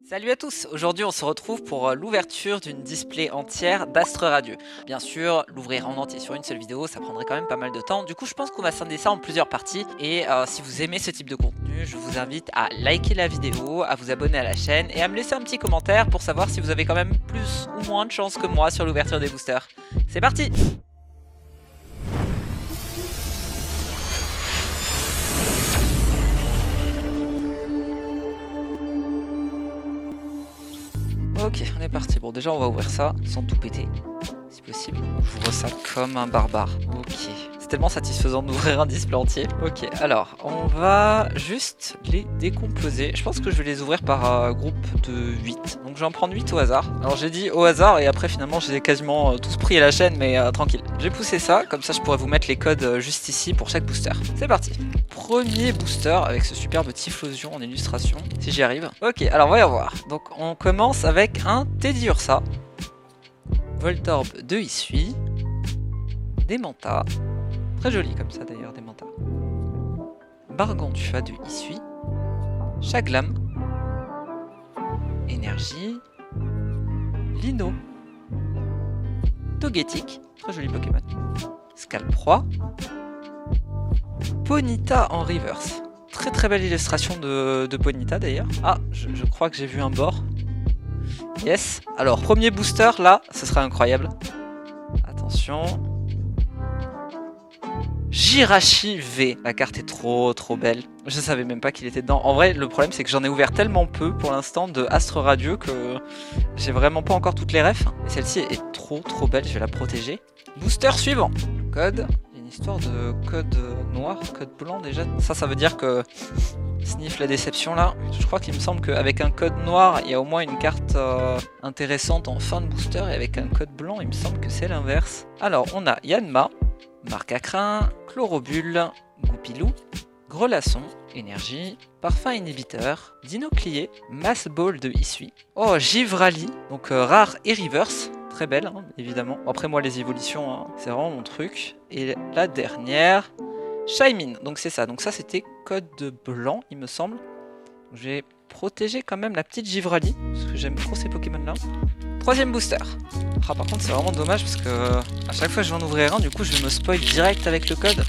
Salut à tous, aujourd'hui on se retrouve pour l'ouverture d'une display entière d'Astre Radieux. Bien sûr, l'ouvrir en entier sur une seule vidéo, ça prendrait quand même pas mal de temps. Du coup, je pense qu'on va scinder ça en plusieurs parties. Et si vous aimez ce type de contenu, je vous invite à liker la vidéo, à vous abonner à la chaîne et à me laisser un petit commentaire pour savoir si vous avez quand même plus ou moins de chance que moi sur l'ouverture des boosters. C'est parti! Ok, on est parti. Bon, déjà, on va ouvrir ça sans tout péter, si possible. J'ouvre ça comme un barbare. Ok. C'est tellement satisfaisant d'ouvrir un display entier. Ok, alors, on va juste les décomposer. Je pense que je vais les ouvrir par groupe de 8. Donc, je vais en prendre 8 au hasard. Alors, j'ai dit au hasard et après, finalement, je les ai quasiment tous pris à la chaîne, mais tranquille. J'ai poussé ça, comme ça, je pourrais vous mettre les codes juste ici pour chaque booster. C'est parti. Premier booster avec ce superbe Typhlosion en illustration, si j'y arrive. Ok, alors voyons voir. Donc on commence avec un Teddiursa, Voltorb de Hisui, Demanta, très joli comme ça d'ailleurs Demanta, Bargantua de Hisui, Chaglam, Énergie, Lino, Togetic, très joli Pokémon, Scalproie, Ponyta en reverse. Très très belle illustration de Ponyta d'ailleurs. Ah, je crois que j'ai vu un bord. Yes. Alors, premier booster là, ce sera incroyable. Attention. Jirachi V. La carte est trop belle. Je savais même pas qu'il était dedans. En vrai, le problème c'est que j'en ai ouvert tellement peu pour l'instant de Astre Radieux que j'ai vraiment pas encore toutes les refs. Et celle-ci est trop belle, je vais la protéger. Booster suivant. Code. Histoire de code noir, code blanc déjà. Ça veut dire que sniff la déception là. Je crois qu'il me semble qu'avec un code noir, il y a au moins une carte intéressante en fin de booster. Et avec un code blanc, il me semble que c'est l'inverse. Alors, on a Yanma, Marcacrin, Chlorobule, Goupilou, Grelasson, Énergie, Parfum Inhibiteur, Dinoclier, Mass Ball de Hisui. Oh, Givrali, donc rare et reverse. Très belle, hein, évidemment. Après, moi, les évolutions, hein, c'est vraiment mon truc. Et la dernière, Shaymin. Donc, c'est ça. Donc, ça, c'était code blanc, il me semble. Je vais protéger quand même la petite Givrali, parce que j'aime trop ces Pokémon-là. Troisième booster. Ah, par contre, c'est vraiment dommage, parce que à chaque fois que je vais en ouvrir un, du coup, je vais me spoil direct avec le code.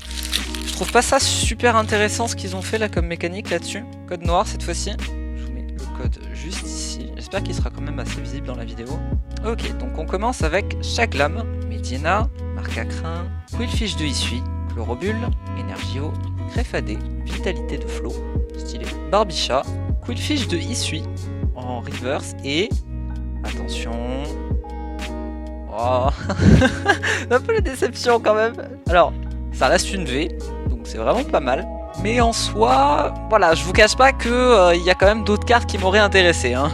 Je trouve pas ça super intéressant, ce qu'ils ont fait, là, comme mécanique, là-dessus. Code noir, cette fois-ci. Je vous mets le code juste ici. J'espère qu'il sera quand même assez visible dans la vidéo. Ok, donc on commence avec Chaglam, Mediena, Marcacrin, Quillfish de Hisui, Chlorobule, Energio, Crefadé, Vitalité de Flo, stylé, Barbicha, Quillfish de Hisui en reverse et... Attention... Oh un peu la déception quand même. Alors, ça reste une V, donc c'est vraiment pas mal. Mais en soi, voilà, je vous cache pas que y a quand même d'autres cartes qui m'auraient intéressé, hein.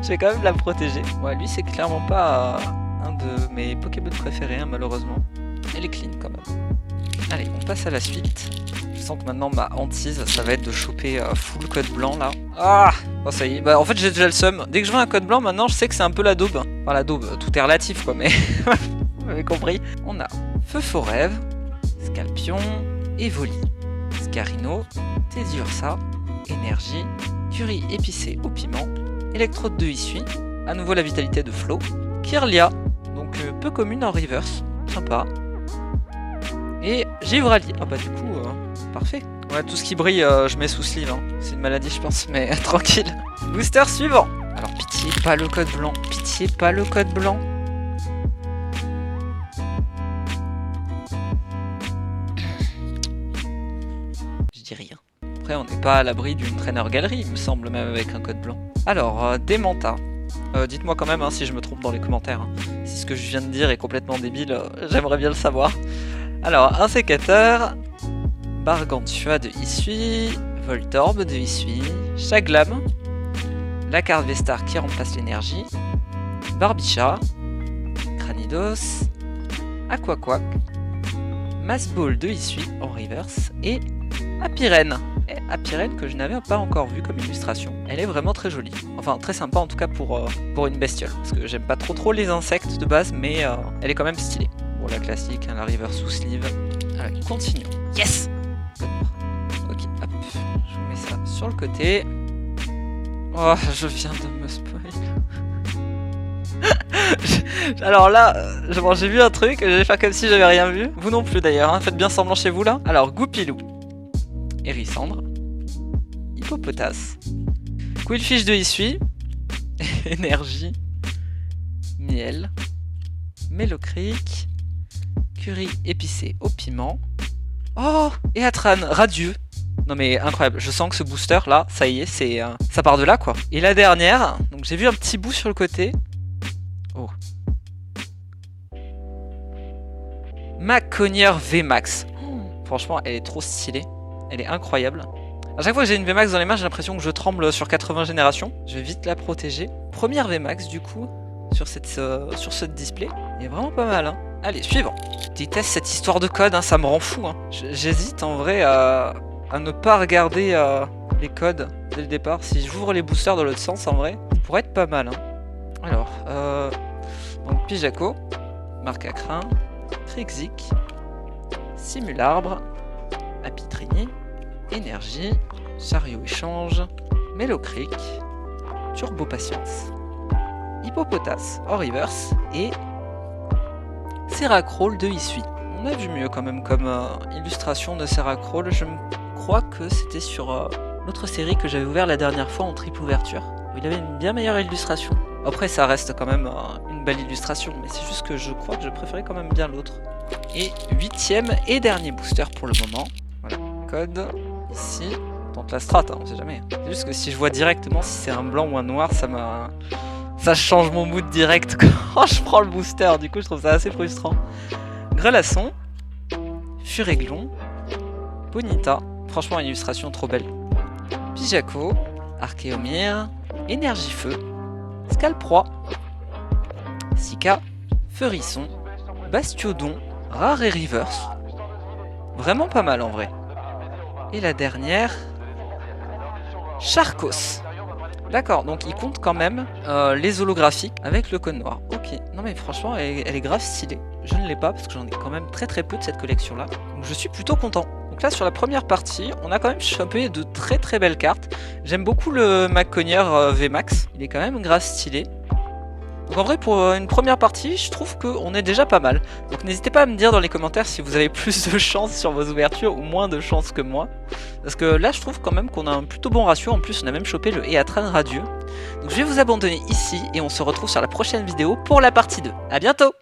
Je vais quand même la protéger. Ouais, lui c'est clairement pas un de mes Pokémon préférés, hein, malheureusement. Elle est clean quand même. Allez, on passe à la suite. Je sens que maintenant ma hantise, ça va être de choper full code blanc là. Ah, oh ça y est, bah en fait j'ai déjà le seum. Dès que je vois un code blanc maintenant, je sais que c'est un peu la daube. Enfin la daube, tout est relatif quoi, mais vous m'avez compris. On a Feu Forêve, Scalpion, Evoli, Scarino, Teddiursa, Énergie, Curie épicée au piment, Électrode de Hisui, à nouveau la vitalité de Flo, Kirlia, donc peu commune en reverse, sympa, et Givrali. Ah bah du coup, parfait. Ouais, tout ce qui brille, je mets sous sleeve, hein. C'est une maladie je pense, mais tranquille. Booster suivant. Alors pitié, pas le code blanc, pitié, pas le code blanc. Je dis rien. Après, on n'est pas à l'abri d'une trainer galerie, il me semble, même avec un code blanc. Alors, Demanta. Dites-moi quand même hein, si je me trompe dans les commentaires. Hein. Si ce que je viens de dire est complètement débile, j'aimerais bien le savoir. Alors, un sécateur, Bargantua de Hisui, Voltorb de Hisui, Chaglam, la carte Vestar qui remplace l'énergie, Barbicha, Cranidos, Aquaquack, Mass Ball de Hisui en reverse et Apirène. Apirène que je n'avais pas encore vu comme illustration. Elle est vraiment très jolie. Enfin, très sympa en tout cas pour une bestiole. Parce que j'aime pas trop les insectes de base, mais elle est quand même stylée. Bon, la classique, hein, la river sous sleeve. Allez, continuons. Yes! Ok, hop. Je vous mets ça sur le côté. Oh, je viens de me spoil. Alors là, bon, j'ai vu un truc, je vais faire comme si j'avais rien vu. Vous non plus d'ailleurs, hein. Faites bien semblant chez vous là. Alors, Goupilou, Hérissandre, Hippopotas, Quillfish de Issui, Énergie, Miel, Mélocric, Curry épicé au piment. Oh, et Atran, radieux. Non mais incroyable, je sens que ce booster là, ça y est, c'est ça part de là quoi. Et la dernière, donc j'ai vu un petit bout sur le côté. Oh. Maconier VMAX. Oh, franchement, elle est trop stylée. Elle est incroyable. À chaque fois que j'ai une VMAX dans les mains, j'ai l'impression que je tremble sur 80 générations. Je vais vite la protéger. Première VMAX du coup, sur ce display. Il est vraiment pas mal, hein. Allez, suivant. Je déteste cette histoire de code, hein, ça me rend fou, hein. J'hésite en vrai à ne pas regarder les codes dès le départ. Si j'ouvre les boosters dans l'autre sens, en vrai, ça pourrait être pas mal, hein. Alors, donc Pijaco, Marcacrin, Trixie, Simularbre, Apitrini, Énergie, Chariot Échange, Mélocric, Turbo Patience, Hippopotas hors reverse et Seracrawl de Issui. On a vu mieux quand même comme illustration de Seracrawl. Je crois que c'était sur l'autre série que j'avais ouvert la dernière fois en triple ouverture. Il avait une bien meilleure illustration. Après ça reste quand même une belle illustration, mais c'est juste que je crois que je préférais quand même bien l'autre. Et 8ème et dernier booster pour le moment. Voilà, code ici. Tente la strat, hein, on sait jamais. C'est juste que si je vois directement si c'est un blanc ou un noir, ça change mon mood direct quand je prends le booster. Du coup je trouve ça assez frustrant. Grelasson, Furéglon, Bonita, franchement une illustration trop belle. Pijaco, Archéomir, Énergie Feu, Scalproie, Sika, Feurisson, Bastiodon, Rare et Reverse. Vraiment pas mal en vrai. Et la dernière, Charcos. D'accord, donc il compte quand même les holographiques avec le code noir. Ok, non mais franchement elle est grave stylée. Je ne l'ai pas parce que j'en ai quand même très peu de cette collection là. Donc je suis plutôt content. Donc là sur la première partie, on a quand même chopé de très belles cartes. J'aime beaucoup le Maconier VMAX, il est quand même grave stylé. Donc en vrai pour une première partie, je trouve qu'on est déjà pas mal. Donc n'hésitez pas à me dire dans les commentaires si vous avez plus de chance sur vos ouvertures ou moins de chance que moi. Parce que là je trouve quand même qu'on a un plutôt bon ratio, en plus on a même chopé le Eatran radieux. Donc je vais vous abandonner ici et on se retrouve sur la prochaine vidéo pour la partie 2. A bientôt!